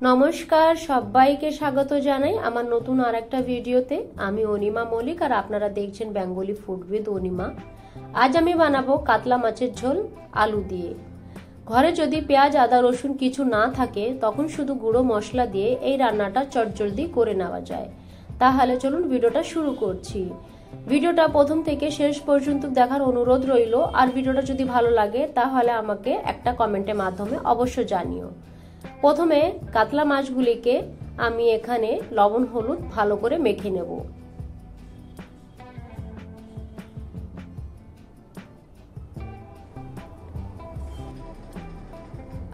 নমস্কার, সবাইকে স্বাগত জানাই আমার নতুন আরেকটা ভিডিওতে। আমি অনিমা মল্লিক আর আপনারা দেখছেন বেঙ্গলি ফুড উইথ অনিমা। আজ আমি বানাবো কাতলা মাছের ঝোল আলু দিয়ে। ঘরে যদি পেঁয়াজ আদা রসুন কিছু না থাকে তখন শুধু গুঁড়ো মশলা দিয়ে এই রান্নাটা চটজলদি করে নেওয়া যায়। তাহলে চলুন ভিডিওটা শুরু করছি। ভিডিওটা প্রথম থেকে শেষ পর্যন্ত দেখার অনুরোধ রইল। আর ভিডিওটা যদি ভালো লাগে তাহলে আমাকে একটা কমেন্টের মাধ্যমে অবশ্য জানিও। প্রথমে কাতলা মাছগুলিকে আমি এখানে লবণ হলুদ ভালো করে মেখে নেব।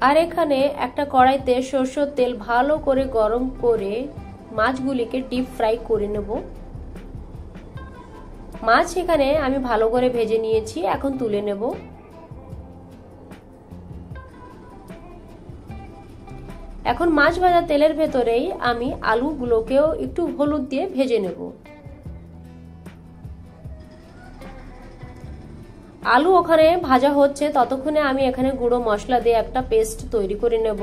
আর এখানে একটা কড়াইতে সরষের তেল ভালো করে গরম করে মাছগুলিকে ডিপ ফ্রাই করে নেব। মাছ এখানে আমি ভালো করে ভেজে নিয়েছি, এখন তুলে নেব। এখন মাছ ভাজা তেলের ভেতরেই আমি আলুগুলোকেও একটু হলুদ দিয়ে ভেজে নেব। আলু ওখানে ভাজা হচ্ছে ততক্ষণে আমি এখানে গুঁড়ো মশলা দিয়ে একটা পেস্ট তৈরি করে নেব।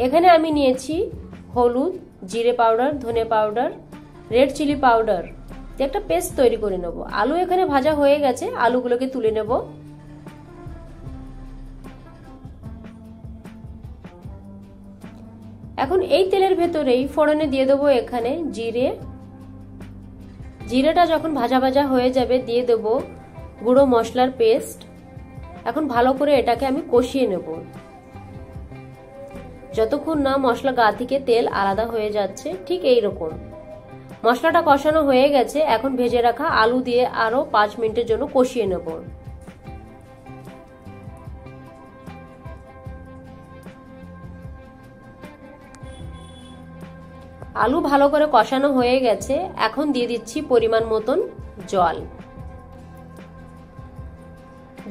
এখানে আমি নিয়েছি হলুদ, জিরে পাউডার, ধনে পাউডার, রেড চিলি পাউডার, একটা পেস্ট তৈরি করে নেব। আলু এখানে ভাজা হয়ে গেছে, আলুগুলোকে তুলে নেব। এখন এই তেলের ভেতরেই ফোড়নে দিয়ে দেবো এখানে জিরে। জিরেটা যখন ভাজা ভাজা হয়ে যাবে দিয়ে দেব গুঁড়ো মশলার পেস্ট। এখন ভালো করে এটাকে আমি কষিয়ে নেব যতক্ষণ না মশলা গা থেকে তেল আলাদা হয়ে যাচ্ছে। ঠিক এই রকম মশলাটা কষানো হয়ে গেছে। এখন ভেজে রাখা আলু দিয়ে আরো 5 মিনিটের জন্য কষিয়ে নেব। আলু ভালো করে কষানো হয়ে গেছে, এখন দিয়ে দিচ্ছি পরিমাণ মতন জল।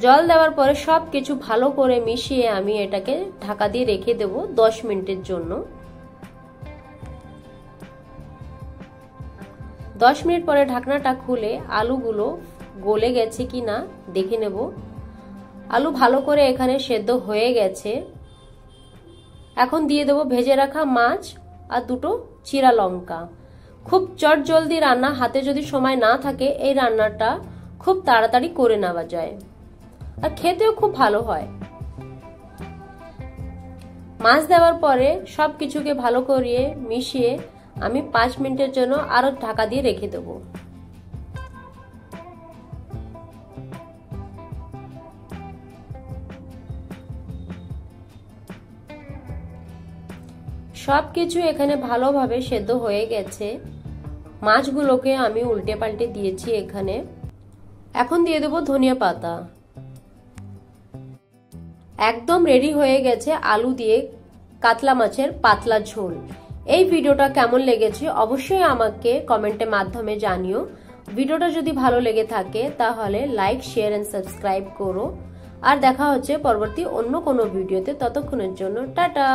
জল দেওয়ার পরে সবকিছু ভালো করে মিশিয়ে আমি এটাকে ঢাকা দিয়ে রেখে দেব 10 মিনিটের জন্য। 10 মিনিট পরে ঢাকনাটা খুলে আলুগুলো গলে গেছে কিনা দেখে নেব। আলু ভালো করে এখানে সেদ্ধ হয়ে গেছে। এখন দিয়ে দেব ভেজে রাখা মাছ আর 2টো চিরা লঙ্কা। খুব চটজলদি রান্না, হাতে যদি সময় না থাকে এই রান্নাটা খুব তাড়াতাড়ি করে নেওয়া যায় আর খেতেও খুব ভালো হয়। মাছ দেওয়ার পরে সবকিছুকে ভালো করে মিশিয়ে আমি 5 মিনিটের জন্য আরো ঢাকা দিয়ে রেখে দেব। সবকিছু এখানে ভালোভাবে সেদ্ধ হয়ে গেছে। মাছগুলোকে আমি উল্টে পাল্টে দিয়েছি এখানে। এখন দিয়ে দেব ধনিয়া পাতা। একদম রেডি হয়ে গেছে আলু দিয়ে কাতলা মাছের পাতলা ঝোল। এই ভিডিওটা কেমন লেগেছে অবশ্যই আমাকে কমেন্টের মাধ্যমে জানিও। ভিডিওটা যদি ভালো লেগে থাকে তাহলে লাইক, শেয়ার এন্ড সাবস্ক্রাইব করো। আর দেখা হচ্ছে পরবর্তী অন্য কোনো ভিডিওতে। ততক্ষণের জন্য টাটা।